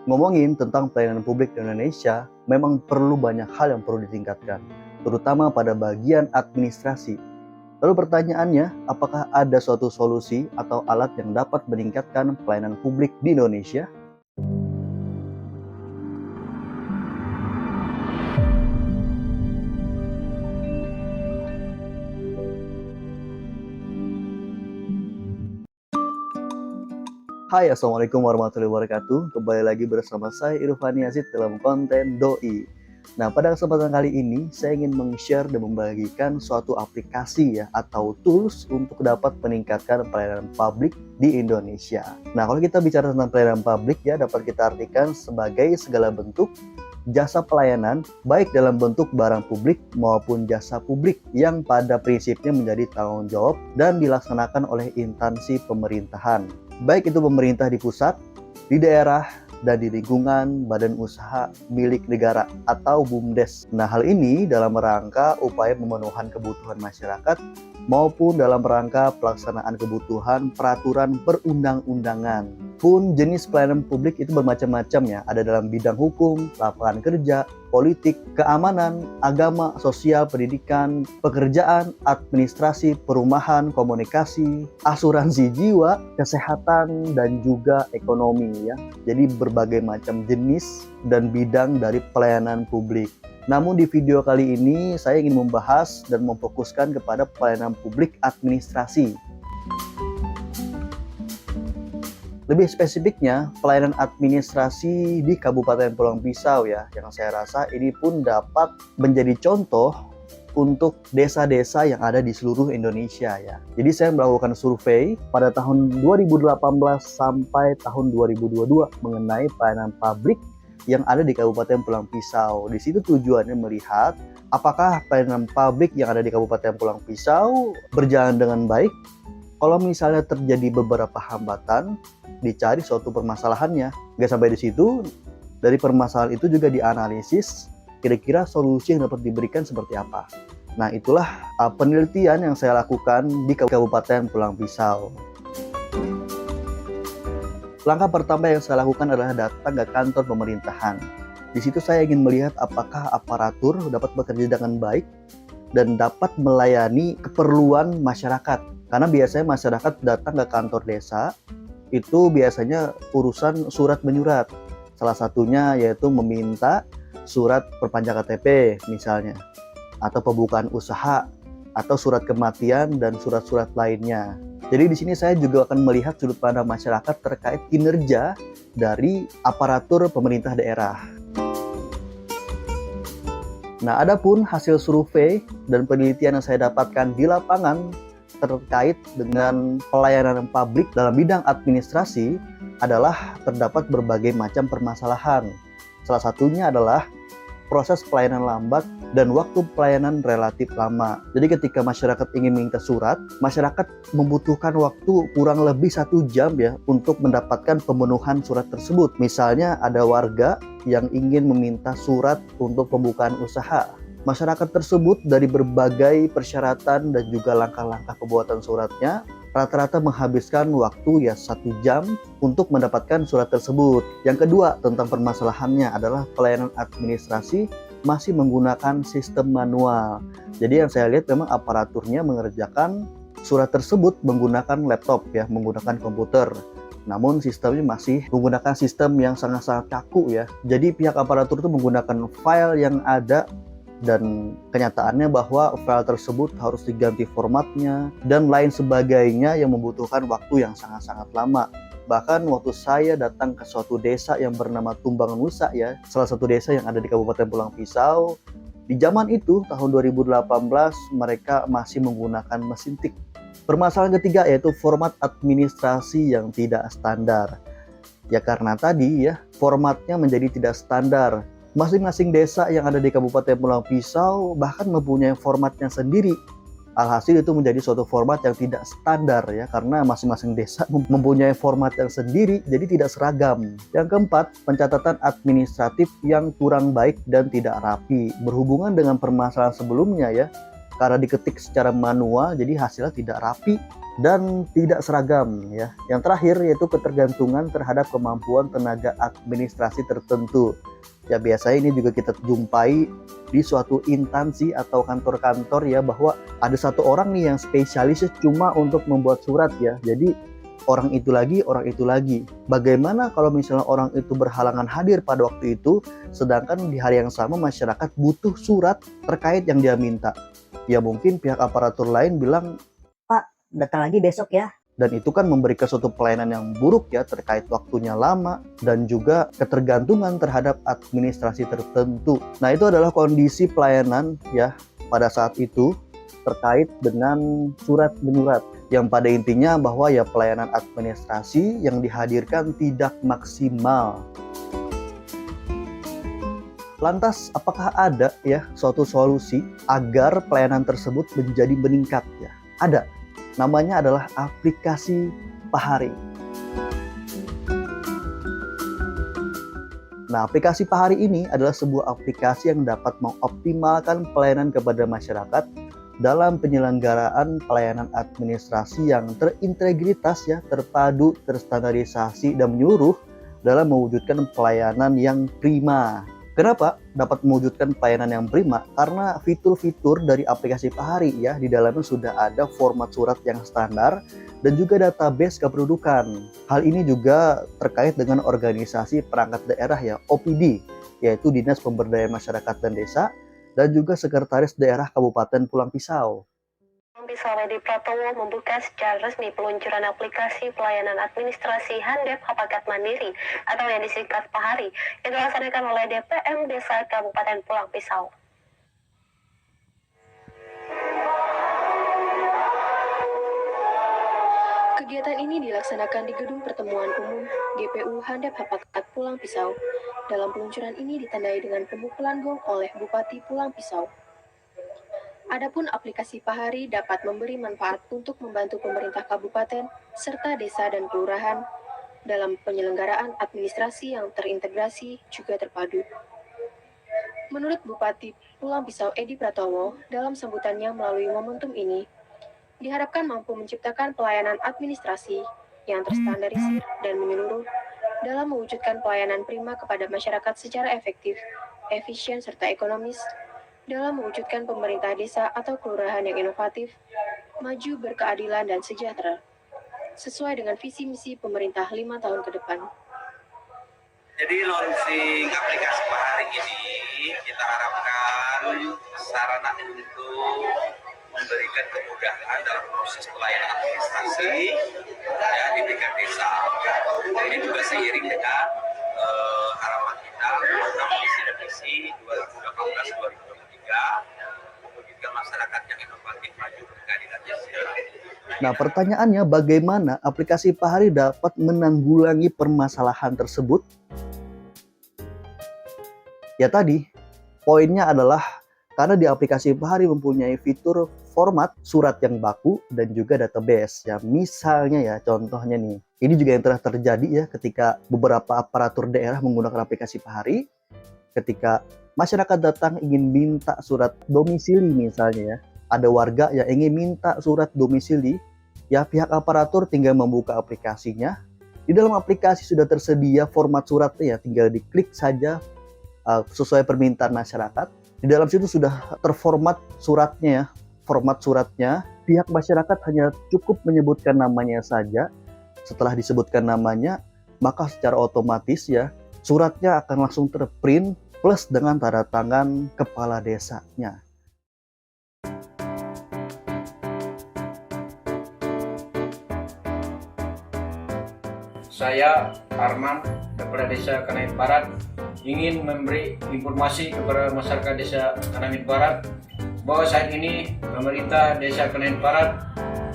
Ngomongin tentang pelayanan publik di Indonesia, memang perlu banyak hal yang perlu ditingkatkan, terutama pada bagian administrasi. Lalu pertanyaannya, apakah ada suatu solusi atau alat yang dapat meningkatkan pelayanan publik di Indonesia? Hai, Assalamualaikum warahmatullahi wabarakatuh. Kembali lagi bersama saya Irfan Yazid dalam konten Doi. Nah, pada kesempatan kali ini saya ingin meng-share dan membagikan suatu aplikasi atau tools untuk dapat meningkatkan pelayanan publik di Indonesia. Nah, kalau kita bicara tentang pelayanan publik dapat kita artikan sebagai segala bentuk jasa pelayanan baik dalam bentuk barang publik maupun jasa publik yang pada prinsipnya menjadi tanggung jawab dan dilaksanakan oleh instansi pemerintahan. Baik itu pemerintah di pusat, di daerah, dan di lingkungan badan usaha milik negara atau BUMDes. Nah, hal ini dalam rangka upaya pemenuhan kebutuhan masyarakat maupun dalam rangka pelaksanaan kebutuhan peraturan perundang-undangan. Pun jenis pelayanan publik itu bermacam-macam ada dalam bidang hukum, lapangan kerja, politik, keamanan, agama, sosial, pendidikan, pekerjaan, administrasi, perumahan, komunikasi, asuransi jiwa, kesehatan, dan juga ekonomi Jadi berbagai macam jenis dan bidang dari pelayanan publik. Namun di video kali ini saya ingin membahas dan memfokuskan kepada pelayanan publik administrasi. Lebih spesifiknya, pelayanan administrasi di Kabupaten Pulang Pisau yang saya rasa ini pun dapat menjadi contoh untuk desa-desa yang ada di seluruh Indonesia Jadi saya melakukan survei pada tahun 2018 sampai tahun 2022 mengenai pelayanan publik yang ada di Kabupaten Pulang Pisau. Di situ tujuannya melihat apakah pelayanan publik yang ada di Kabupaten Pulang Pisau berjalan dengan baik. Kalau misalnya terjadi beberapa hambatan, dicari suatu permasalahannya. Nggak sampai di situ, dari permasalahan itu juga dianalisis kira-kira solusi yang dapat diberikan seperti apa. Nah, itulah penelitian yang saya lakukan di Kabupaten Pulang Pisau. Langkah pertama yang saya lakukan adalah datang ke kantor pemerintahan. Di situ saya ingin melihat apakah aparatur dapat bekerja dengan baik dan dapat melayani keperluan masyarakat. Karena biasanya masyarakat datang ke kantor desa, itu biasanya urusan surat menyurat. Salah satunya yaitu meminta surat perpanjang KTP misalnya, atau pembukaan usaha, atau surat kematian dan surat-surat lainnya. Jadi di sini saya juga akan melihat sudut pandang masyarakat terkait kinerja dari aparatur pemerintah daerah. Nah, adapun hasil survei dan penelitian yang saya dapatkan di lapangan terkait dengan pelayanan publik dalam bidang administrasi adalah terdapat berbagai macam permasalahan. Salah satunya adalah proses pelayanan lambat dan waktu pelayanan relatif lama. Jadi ketika masyarakat ingin minta surat, masyarakat membutuhkan waktu kurang lebih 1 jam untuk mendapatkan pemenuhan surat tersebut. Misalnya ada warga yang ingin meminta surat untuk pembukaan usaha. Masyarakat tersebut dari berbagai persyaratan dan juga langkah-langkah pembuatan suratnya rata-rata menghabiskan waktu 1 jam untuk mendapatkan surat tersebut. Yang kedua tentang permasalahannya adalah pelayanan administrasi masih menggunakan sistem manual. Jadi yang saya lihat memang aparaturnya mengerjakan surat tersebut menggunakan laptop menggunakan komputer. Namun sistemnya masih menggunakan sistem yang sangat-sangat kaku Jadi pihak aparatur itu menggunakan file yang ada dan kenyataannya bahwa file tersebut harus diganti formatnya dan lain sebagainya yang membutuhkan waktu yang sangat-sangat lama. Bahkan waktu saya datang ke suatu desa yang bernama Tumbang Nusa salah satu desa yang ada di Kabupaten Pulang Pisau, di zaman itu tahun 2018 mereka masih menggunakan mesin tik. Permasalahan ketiga yaitu format administrasi yang tidak standar. Karena tadi formatnya menjadi tidak standar. Masing-masing desa yang ada di Kabupaten Pulang Pisau bahkan mempunyai formatnya sendiri. Alhasil itu menjadi suatu format yang tidak standar karena masing-masing desa mempunyai format yang sendiri, jadi tidak seragam. Yang keempat, pencatatan administratif yang kurang baik dan tidak rapi. Berhubungan dengan permasalahan sebelumnya karena diketik secara manual, jadi hasilnya tidak rapi dan tidak seragam ya. Yang terakhir yaitu ketergantungan terhadap kemampuan tenaga administrasi tertentu. Ya biasanya ini juga kita jumpai di suatu instansi atau kantor-kantor ya, bahwa ada satu orang nih yang spesialisnya cuma untuk membuat surat ya. Jadi orang itu lagi. Bagaimana kalau misalnya orang itu berhalangan hadir pada waktu itu, sedangkan di hari yang sama masyarakat butuh surat terkait yang dia minta? Ya mungkin pihak aparatur lain bilang, Pak, datang lagi besok ya. dan itu kan memberikan suatu pelayanan yang buruk ya, terkait waktunya lama dan juga ketergantungan terhadap administrasi tertentu. Nah itu adalah kondisi pelayanan ya pada saat itu terkait dengan surat menyurat, yang pada intinya bahwa ya pelayanan administrasi yang dihadirkan tidak maksimal. Lantas apakah ada ya suatu solusi agar pelayanan tersebut menjadi meningkat ya? Ada. Namanya adalah aplikasi Pahari. Nah, aplikasi Pahari ini adalah sebuah aplikasi yang dapat mengoptimalkan pelayanan kepada masyarakat dalam penyelenggaraan pelayanan administrasi yang terintegritas ya, terpadu, terstandarisasi dan menyeluruh dalam mewujudkan pelayanan yang prima. Kenapa dapat mewujudkan pelayanan yang prima? Karena fitur-fitur dari aplikasi Pahari ya, di dalamnya sudah ada format surat yang standar dan juga database kependudukan. Hal ini juga terkait dengan organisasi perangkat daerah ya, OPD, yaitu Dinas Pemberdayaan Masyarakat dan Desa, dan juga Sekretaris Daerah Kabupaten Pulang Pisau. Pisau Edi Pratowo membuka secara resmi peluncuran aplikasi pelayanan administrasi Handep Hapakat Mandiri atau yang disingkat Pahari yang dilaksanakan oleh DPM Desa Kabupaten Pulang Pisau. Kegiatan ini dilaksanakan di Gedung Pertemuan Umum GPU Handep Hapakat Pulang Pisau. Dalam peluncuran ini ditandai dengan pemukulan gong oleh Bupati Pulang Pisau. Adapun aplikasi Pahari dapat memberi manfaat untuk membantu pemerintah kabupaten serta desa dan kelurahan dalam penyelenggaraan administrasi yang terintegrasi juga terpadu. Menurut Bupati Pulang Pisau Edi Pratowo, dalam sambutannya melalui momentum ini, diharapkan mampu menciptakan pelayanan administrasi yang terstandarisir dan menyeluruh dalam mewujudkan pelayanan prima kepada masyarakat secara efektif, efisien serta ekonomis, dalam mewujudkan pemerintah desa atau kelurahan yang inovatif, maju, berkeadilan, dan sejahtera, sesuai dengan visi misi pemerintah 5 tahun ke depan. Jadi launching aplikasi Pahari ini kita harapkan sarana untuk memberikan kemudahan dalam proses pelayanan administrasi ya, di tingkat desa. Ini juga seiring dengan harapan kita dalam visi dan misi 2018-2023 mewujudkan masyarakat yang inovatif, maju, berkeadilan, dan sejahtera. Nah, pertanyaannya bagaimana aplikasi Pahari dapat menanggulangi permasalahan tersebut? Ya tadi, poinnya adalah karena di aplikasi Pahari mempunyai fitur format surat yang baku dan juga database. Ya, misalnya ya, contohnya nih, ini juga yang telah terjadi ya ketika beberapa aparatur daerah menggunakan aplikasi Pahari. Ketika masyarakat datang ingin minta surat domisili misalnya ya, ada warga yang ingin minta surat domisili, ya pihak aparatur tinggal membuka aplikasinya. Di dalam aplikasi sudah tersedia format suratnya ya, tinggal diklik saja sesuai permintaan masyarakat. Di dalam situ sudah terformat suratnya ya, format suratnya. Pihak masyarakat hanya cukup menyebutkan namanya saja. Setelah disebutkan namanya, maka secara otomatis ya suratnya akan langsung terprint plus dengan tanda tangan kepala desanya. Saya Arman, Kepala Desa Kanamit Barat, ingin memberi informasi kepada masyarakat Desa Kanamit Barat bahwa saat ini pemerintah Desa Kanamit Barat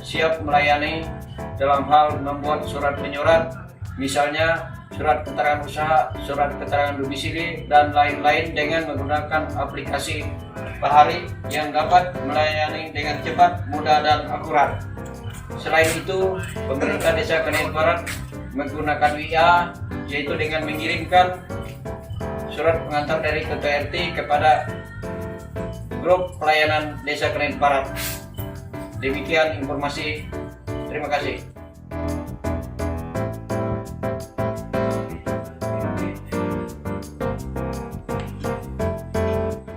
siap melayani dalam hal membuat surat menyurat, misalnya surat keterangan usaha, surat keterangan domisili, dan lain-lain dengan menggunakan aplikasi Pahari yang dapat melayani dengan cepat, mudah, dan akurat. Selain itu, pemerintah Desa Kanamit Barat menggunakan WA, yaitu dengan mengirimkan surat pengantar dari Ketua RT kepada grup pelayanan Desa Kenain Barat. Demikian informasi. Terima kasih.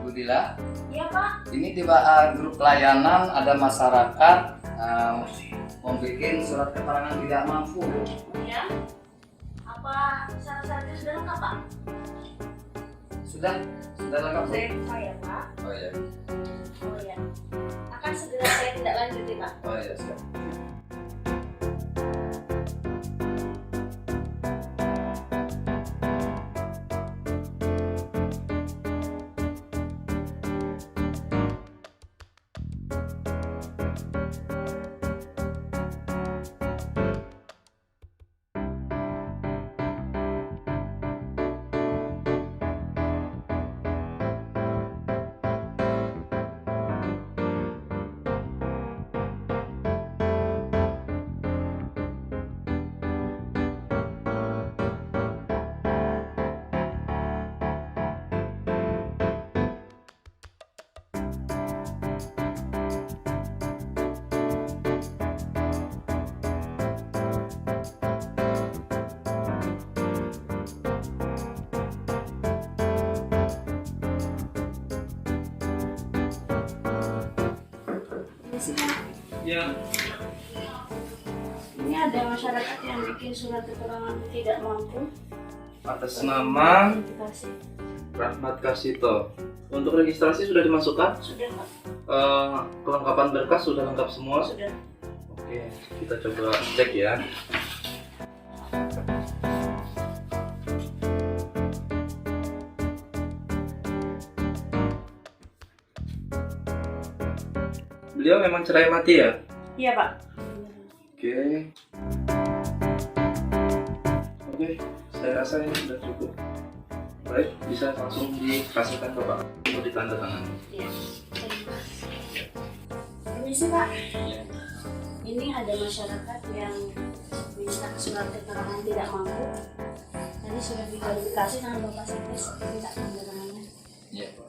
Budila, Iya Pak. ini di grup pelayanan ada masyarakat membuat surat keterangan tidak mampu. Ya. Apa syarat-syaratnya sudah lengkap Pak? Sudah lengkap, Bu? Saya buka ya Pak. Oh ya, Oh ya. Akan segera saya tindak lanjuti Pak. oh ya, siap. Ini sih Pak. Ya. Ini ada masyarakat yang bikin surat keterangan tidak mampu. Atas nama Verifikasi. Rahmat Kasito. Untuk registrasi sudah dimasukkan? Sudah Pak. Kelengkapan berkas sudah lengkap semua? Sudah. Oke, kita coba cek ya. Beliau memang cerai mati ya? Iya Pak. Oke. Oke, saya rasa ini sudah cukup. Baik, bisa langsung dikasihkan ke Pak untuk ditandatangani. Iya. Ini sih Pak. Ini ada masyarakat yang minta surat keterangan tidak mampu. Tadi sudah diverifikasi sama Bapak Sekdes, minta tanda tangannya. Ya, Pak.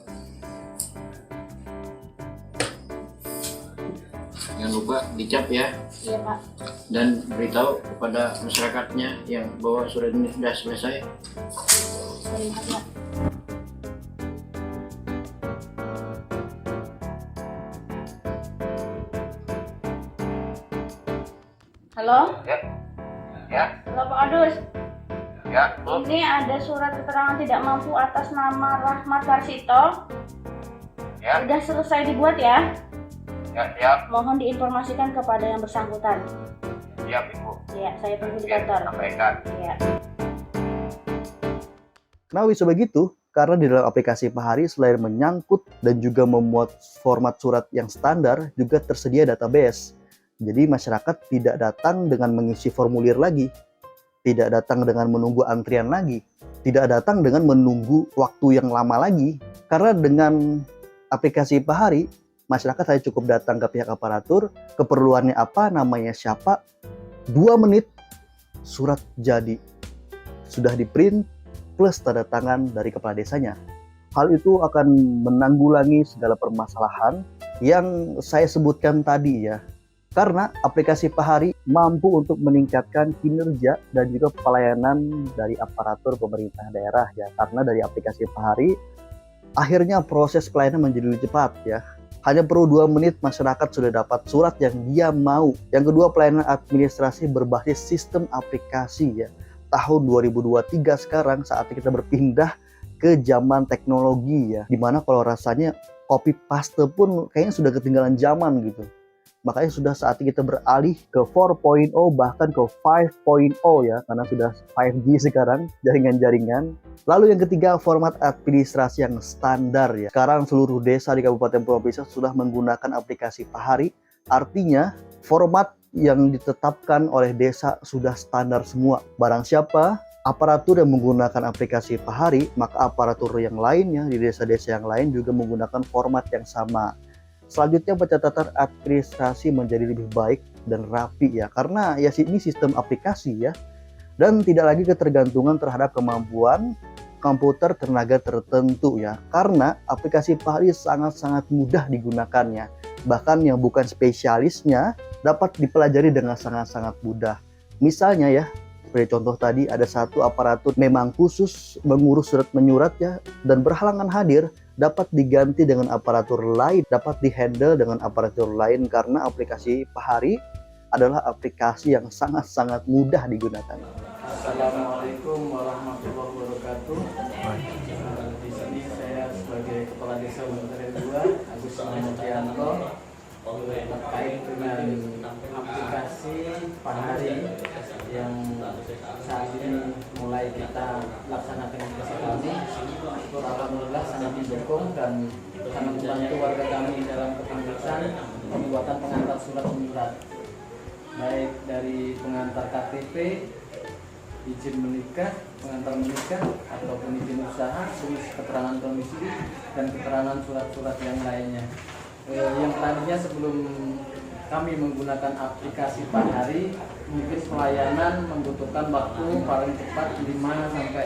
Jangan lupa dicap ya, Iya Pak. dan beritahu kepada masyarakatnya yang bahwa surat ini sudah selesai. Terima kasih Pak. Halo? Ya. Halo Pak Adus. Ya, Ini ada surat keterangan tidak mampu atas nama Rahmat Karsito. Ya. Sudah selesai dibuat ya. siap, Mohon diinformasikan kepada yang bersangkutan. siap Ibu. Ya, saya tunggu di kantor. Sampaikan. Ya. Kenapa bisa begitu? Karena di dalam aplikasi Pahari selain menyangkut dan juga memuat format surat yang standar, juga tersedia database. Jadi masyarakat tidak datang dengan mengisi formulir lagi, tidak datang dengan menunggu antrian lagi, tidak datang dengan menunggu waktu yang lama lagi. Karena dengan aplikasi Pahari, masyarakat hanya cukup datang ke pihak aparatur, keperluannya apa, namanya siapa, 2 menit surat jadi. Sudah di print plus tanda tangan dari kepala desanya. Hal itu akan menanggulangi segala permasalahan yang saya sebutkan tadi ya. Karena aplikasi Pahari mampu untuk meningkatkan kinerja dan juga pelayanan dari aparatur pemerintah daerah ya. Karena dari aplikasi Pahari, akhirnya proses pelayanan menjadi lebih cepat ya. Hanya perlu 2 menit masyarakat sudah dapat surat yang dia mau. Yang kedua, pelayanan administrasi berbasis sistem aplikasi ya. Tahun 2023 sekarang saatnya kita berpindah ke zaman teknologi ya. Dimana kalau rasanya copy paste pun kayaknya sudah ketinggalan zaman gitu. Makanya sudah saatnya kita beralih ke 4.0 bahkan ke 5.0 ya. Karena sudah 5G sekarang jaringan-jaringan. Lalu yang ketiga, format administrasi yang standar ya. Sekarang seluruh desa di Kabupaten Pulau Pisau sudah menggunakan aplikasi Pahari. Artinya format yang ditetapkan oleh desa sudah standar semua. Barang siapa aparatur yang menggunakan aplikasi Pahari, maka aparatur yang lainnya di desa-desa yang lain juga menggunakan format yang sama. Selanjutnya pencatatan administrasi menjadi lebih baik dan rapi ya. Karena ya ini sistem aplikasi ya. Dan tidak lagi ketergantungan terhadap kemampuan komputer tenaga tertentu ya, karena aplikasi Pahari sangat-sangat mudah digunakannya. Bahkan yang bukan spesialisnya dapat dipelajari dengan sangat-sangat mudah. Misalnya ya, seperti contoh tadi ada satu aparatur memang khusus mengurus surat menyurat ya, dan berhalangan hadir, dapat diganti dengan aparatur lain, dapat dihandle dengan aparatur lain karena aplikasi Pahari adalah aplikasi yang sangat-sangat mudah digunakan. Assalamualaikum warahmatullahi wabarakatuh. Di sini saya sebagai Kepala Desa Menteri 2, Agus Mutianto, terkait dengan aplikasi Pahari yang saat ini mulai kita laksanakan di desa kami. Alhamdulillah sangat mendukung dan sangat membantu warga kami dalam kepengurusan pembuatan pengantar surat menyurat, baik dari pengantar KTP, izin menikah, pengantar menikah, ataupun izin usaha, surat keterangan domisili, dan keterangan surat-surat yang lainnya. Yang tadinya sebelum kami menggunakan aplikasi Pahari, mungkin pelayanan membutuhkan waktu paling cepat 5 sampai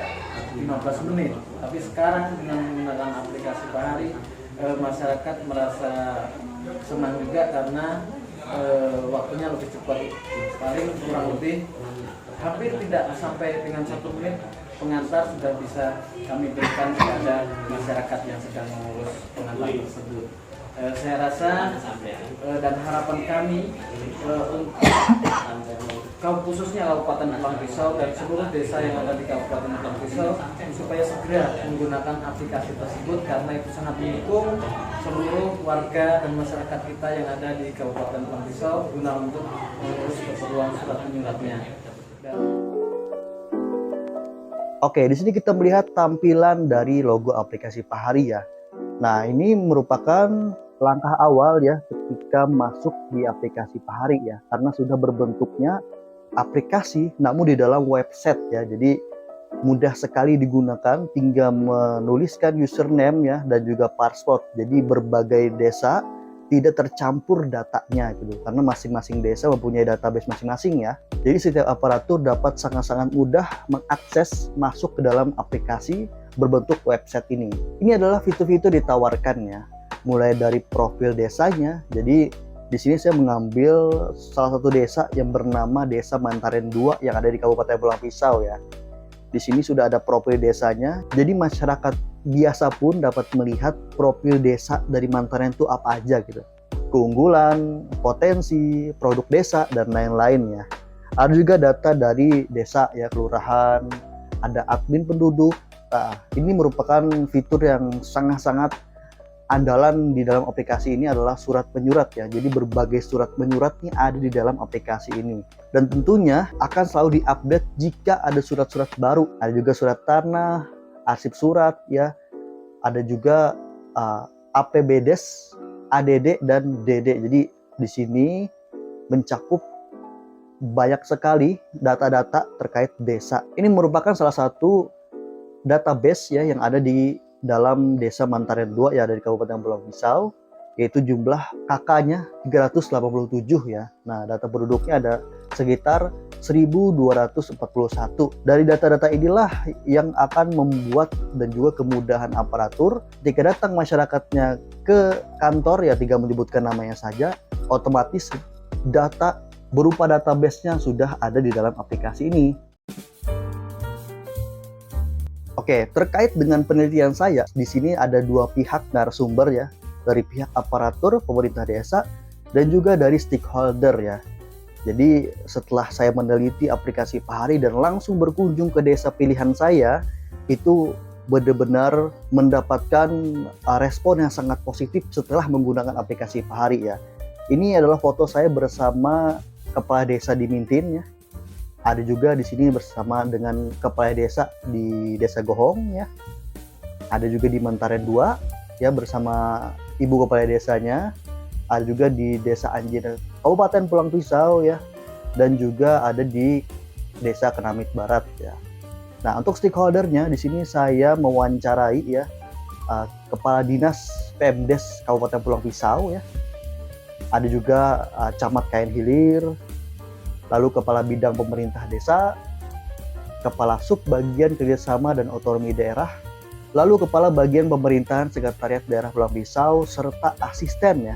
15 menit. Tapi sekarang dengan menggunakan aplikasi Pahari, masyarakat merasa senang juga karena waktunya lebih cepat. Paling kurang lebih hampir tidak sampai dengan 1 menit pengantar sudah bisa kami berikan kepada masyarakat yang sedang mengurus pengantar tersebut. Saya rasa dan harapan kami khususnya Kabupaten Pulang Pisau dan seluruh desa yang ada di Kabupaten Pulang Pisau supaya segera menggunakan aplikasi tersebut karena itu sangat mendukung seluruh warga dan masyarakat kita yang ada di Kabupaten Pulang Pisau guna untuk mengurus keperluan surat menyuratnya. Oke, di sini kita melihat tampilan dari logo aplikasi Pahari ya. Nah, ini merupakan langkah awal ya ketika masuk di aplikasi Pahari ya, karena sudah berbentuknya aplikasi namun di dalam website ya. Jadi mudah sekali digunakan, tinggal menuliskan username ya dan juga password. Jadi berbagai desa tidak tercampur datanya gitu, karena masing-masing desa mempunyai database masing-masing ya. Jadi setiap aparatur dapat sangat-sangat mudah mengakses masuk ke dalam aplikasi berbentuk website ini. Ini adalah fitur-fitur ditawarkannya, mulai dari profil desanya. Jadi di sini saya mengambil salah satu desa yang bernama Desa Mantaren 2 yang ada di Kabupaten Pulang Pisau ya. Di sini sudah ada profil desanya. Jadi masyarakat biasa pun dapat melihat profil desa dari Mantaren itu apa aja gitu. Keunggulan, potensi, produk desa dan lain-lain ya. Ada juga data dari desa ya, kelurahan, ada admin penduduk. Nah, ini merupakan fitur yang sangat-sangat andalan di dalam aplikasi ini adalah surat menyurat ya. Jadi berbagai surat menyurat ini ada di dalam aplikasi ini. Dan tentunya akan selalu diupdate jika ada surat-surat baru. Ada juga surat tanah, arsip surat ya. Ada juga APBDes, ADD dan DD. Jadi di sini mencakup banyak sekali data-data terkait desa. Ini merupakan salah satu database ya yang ada di dalam Desa Mantaren 2 ya dari Kabupaten Pulang Pisau, yaitu jumlah KK-nya 387 ya. Nah, data penduduknya ada sekitar 1241. Dari data-data inilah yang akan membuat dan juga kemudahan aparatur ketika datang masyarakatnya ke kantor ya, tinggal menyebutkan namanya saja, otomatis data berupa database-nya sudah ada di dalam aplikasi ini. Oke, terkait dengan penelitian saya, di sini ada dua pihak narasumber ya, dari pihak aparatur pemerintah desa dan juga dari stakeholder ya. Jadi setelah saya meneliti aplikasi Pahari dan langsung berkunjung ke desa pilihan saya, itu benar-benar mendapatkan respon yang sangat positif setelah menggunakan aplikasi Pahari ya. Ini adalah foto saya bersama kepala desa di Mintin ya. Ada juga di sini bersama dengan kepala desa di Desa Gohong ya. Ada juga di Mantaren 2 ya bersama ibu kepala desanya. Ada juga di Desa Anjir Kabupaten Pulang Pisau ya. Dan juga ada di Desa Kenamit Barat ya. Nah, untuk stakeholdernya di sini saya mewawancarai ya Kepala Dinas Pemdes Kabupaten Pulang Pisau ya. Ada juga Camat Kain Hilir, lalu Kepala Bidang Pemerintah Desa, Kepala Sub Bagian Kerjasama dan Otonomi Daerah, lalu Kepala Bagian Pemerintahan Sekretariat Daerah Pulang Pisau, serta asisten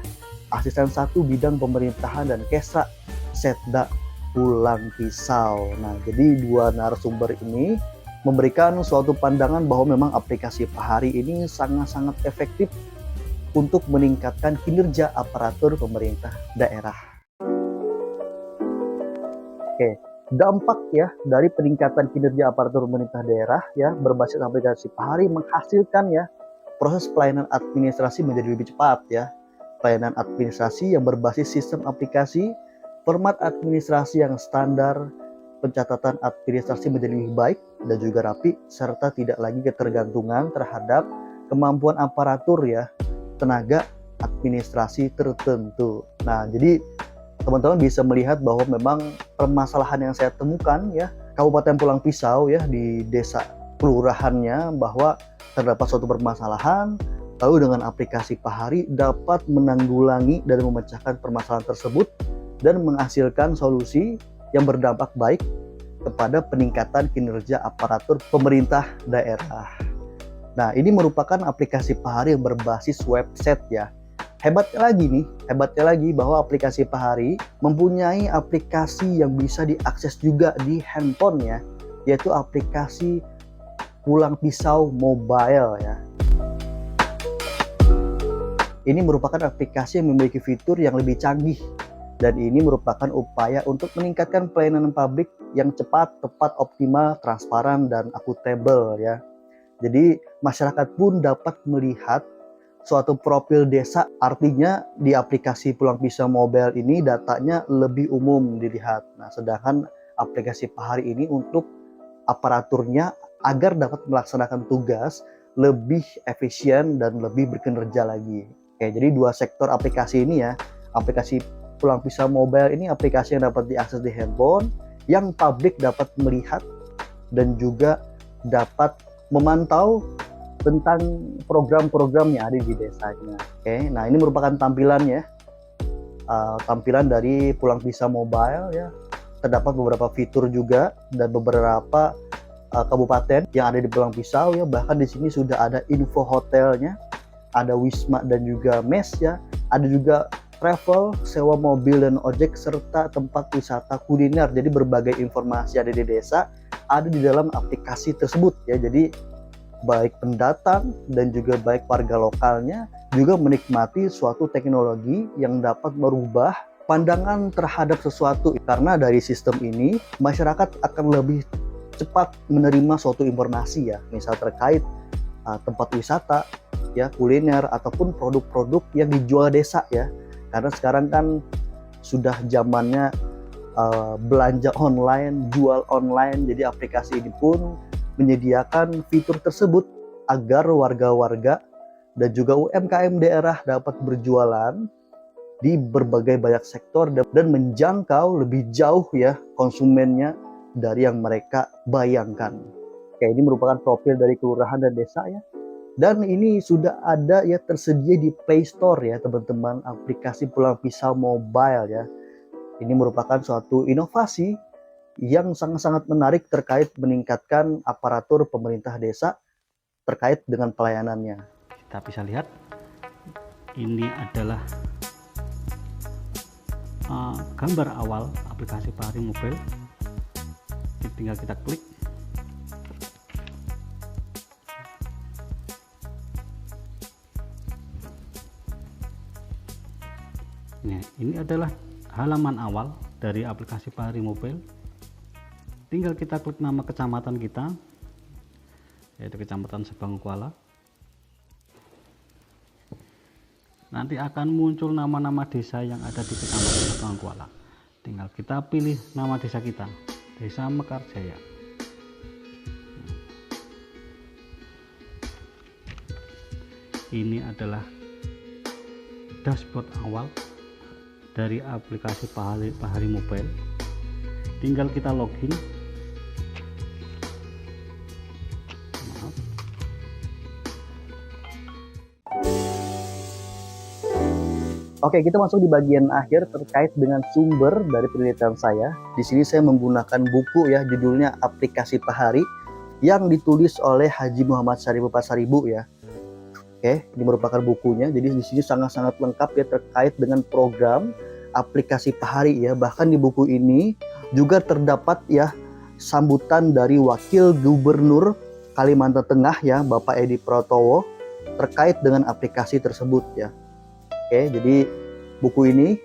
Asisten 1 Bidang Pemerintahan dan Kesra Setda Pulang Pisau. Nah, jadi dua narasumber ini memberikan suatu pandangan bahwa memang aplikasi Pahari ini sangat-sangat efektif untuk meningkatkan kinerja aparatur pemerintah daerah. Oke, dampak dari peningkatan kinerja aparatur pemerintah daerah berbasis aplikasi Pahari menghasilkan proses pelayanan administrasi menjadi lebih cepat Pelayanan administrasi yang berbasis sistem aplikasi, format administrasi yang standar, pencatatan administrasi menjadi lebih baik dan juga rapi, serta tidak lagi ketergantungan terhadap kemampuan aparatur tenaga administrasi tertentu. Nah, jadi teman-teman bisa melihat bahwa memang permasalahan yang saya temukan Kabupaten Pulang Pisau di desa kelurahannya, bahwa terdapat suatu permasalahan, lalu dengan aplikasi Pahari dapat menanggulangi dan memecahkan permasalahan tersebut dan menghasilkan solusi yang berdampak baik kepada peningkatan kinerja aparatur pemerintah daerah. Nah, ini merupakan aplikasi Pahari yang berbasis website Hebatnya lagi bahwa aplikasi Pahari mempunyai aplikasi yang bisa diakses juga di handphone yaitu aplikasi Pulang Pisau Mobile Ini merupakan aplikasi yang memiliki fitur yang lebih canggih, dan ini merupakan upaya untuk meningkatkan pelayanan publik yang cepat, tepat, optimal, transparan, dan akuntabel Jadi masyarakat pun dapat melihat suatu profil desa, artinya di aplikasi Pulang Pisau Mobile ini datanya lebih umum dilihat. Nah, sedangkan aplikasi Pahari ini untuk aparaturnya agar dapat melaksanakan tugas lebih efisien dan lebih berkinerja lagi. Oke, jadi dua sektor aplikasi ini aplikasi Pulang Pisau Mobile ini aplikasi yang dapat diakses di handphone, yang publik dapat melihat dan juga dapat memantau tentang program-program yang ada di desanya. Oke, nah ini merupakan tampilannya, tampilan dari Pulang Pisau Mobile Terdapat beberapa fitur juga dan beberapa kabupaten yang ada di Pulang Pisau Bahkan di sini sudah ada info hotelnya, ada wisma dan juga mes ada juga travel, sewa mobil dan ojek, serta tempat wisata kuliner. Jadi berbagai informasi ada di desa ada di dalam aplikasi tersebut Jadi baik pendatang dan juga baik warga lokalnya juga menikmati suatu teknologi yang dapat merubah pandangan terhadap sesuatu, karena dari sistem ini masyarakat akan lebih cepat menerima suatu informasi misal terkait tempat wisata kuliner ataupun produk-produk yang dijual desa karena sekarang kan sudah zamannya belanja online, jual online. Jadi aplikasi ini pun menyediakan fitur tersebut agar warga-warga dan juga UMKM daerah dapat berjualan di berbagai banyak sektor dan menjangkau lebih jauh konsumennya dari yang mereka bayangkan. Oke, ini merupakan profil dari kelurahan dan desa dan ini sudah ada tersedia di Play Store teman-teman, aplikasi Pulang Pisau Mobile Ini merupakan suatu inovasi yang sangat-sangat menarik terkait meningkatkan aparatur pemerintah desa terkait dengan pelayanannya. Kita bisa lihat ini adalah gambar awal aplikasi Pahari Mobile. Tinggal kita klik. Nah, ini adalah halaman awal dari aplikasi Pahari Mobile. Tinggal kita klik nama kecamatan kita, yaitu Kecamatan Sebang Kuala. Nanti akan muncul nama-nama desa yang ada di Kecamatan Sebang Kuala. Tinggal kita pilih nama desa kita, Desa Mekarjaya. Ini adalah dashboard awal dari aplikasi Pahari Mobile. Tinggal kita login. Oke, kita masuk di bagian akhir terkait dengan sumber dari penelitian saya. Di sini saya menggunakan buku ya, judulnya Aplikasi Pahari yang ditulis oleh Haji Muhammad Syaribu Pasaribu ya. Oke, ini merupakan bukunya. Jadi di sini sangat-sangat lengkap ya terkait dengan program aplikasi Pahari ya. Bahkan di buku ini juga terdapat ya sambutan dari Wakil Gubernur Kalimantan Tengah ya, Bapak Edi Pratowo terkait dengan aplikasi tersebut ya. Oke, jadi buku ini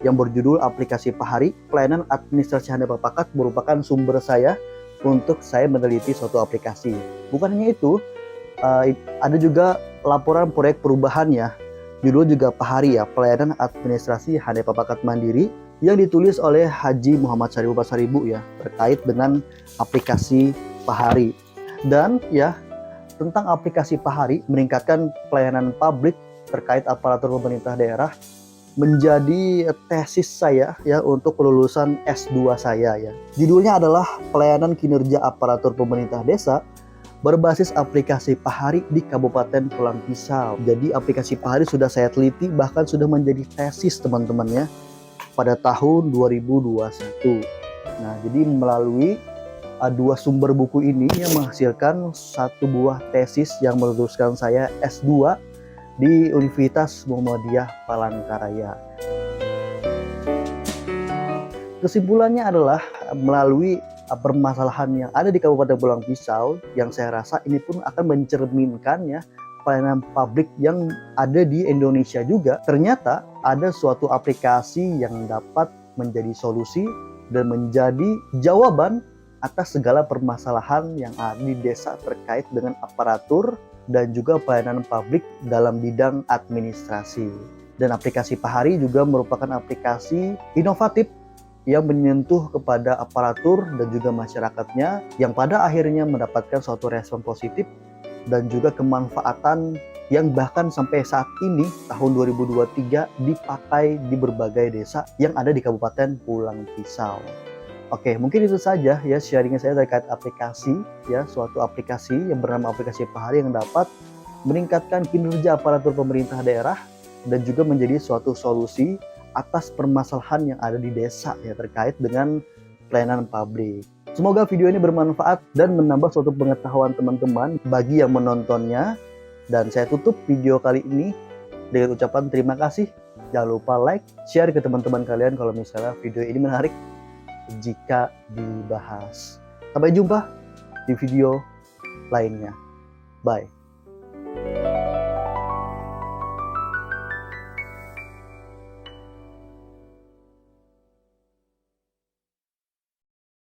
yang berjudul Aplikasi Pahari, Pelayanan Administrasi Handap Pakat merupakan sumber saya untuk saya meneliti suatu aplikasi. Bukan hanya itu, ada juga laporan proyek perubahan ya, judul juga Pahari ya, Pelayanan Administrasi Handap Pakat Mandiri yang ditulis oleh Haji Muhammad Syaribu Pasaribu ya, terkait dengan aplikasi Pahari. Dan ya, tentang aplikasi Pahari meningkatkan pelayanan publik terkait aparatur pemerintah daerah menjadi tesis saya ya untuk kelulusan S2 saya ya. Judulnya adalah Pelayanan Kinerja Aparatur Pemerintah Desa berbasis aplikasi Pahari di Kabupaten Pulang Pisau. Jadi aplikasi Pahari sudah saya teliti, bahkan sudah menjadi tesis teman-teman ya pada tahun 2021. Nah, jadi melalui dua sumber buku ini yang menghasilkan satu buah tesis yang meluluskan saya S2 di Universitas Muhammadiyah Palangkaraya. Kesimpulannya adalah melalui permasalahan yang ada di Kabupaten Pulang Pisau, yang saya rasa ini pun akan mencerminkan ya pelayanan publik yang ada di Indonesia juga. Ternyata ada suatu aplikasi yang dapat menjadi solusi dan menjadi jawaban atas segala permasalahan yang ada di desa terkait dengan aparatur dan juga pelayanan publik dalam bidang administrasi. Dan aplikasi Pahari juga merupakan aplikasi inovatif yang menyentuh kepada aparatur dan juga masyarakatnya, yang pada akhirnya mendapatkan suatu respon positif dan juga kemanfaatan yang bahkan sampai saat ini tahun 2023 dipakai di berbagai desa yang ada di Kabupaten Pulang Pisau. Oke, mungkin itu saja ya sharingnya saya terkait aplikasi ya, suatu aplikasi yang bernama aplikasi Pahari yang dapat meningkatkan kinerja aparatur pemerintah daerah dan juga menjadi suatu solusi atas permasalahan yang ada di desa ya terkait dengan pelayanan publik. Semoga video ini bermanfaat dan menambah suatu pengetahuan teman-teman bagi yang menontonnya. Dan saya tutup video kali ini dengan ucapan terima kasih. Jangan lupa like, share ke teman-teman kalian kalau misalnya video ini menarik jika dibahas. Sampai jumpa di video lainnya. Bye.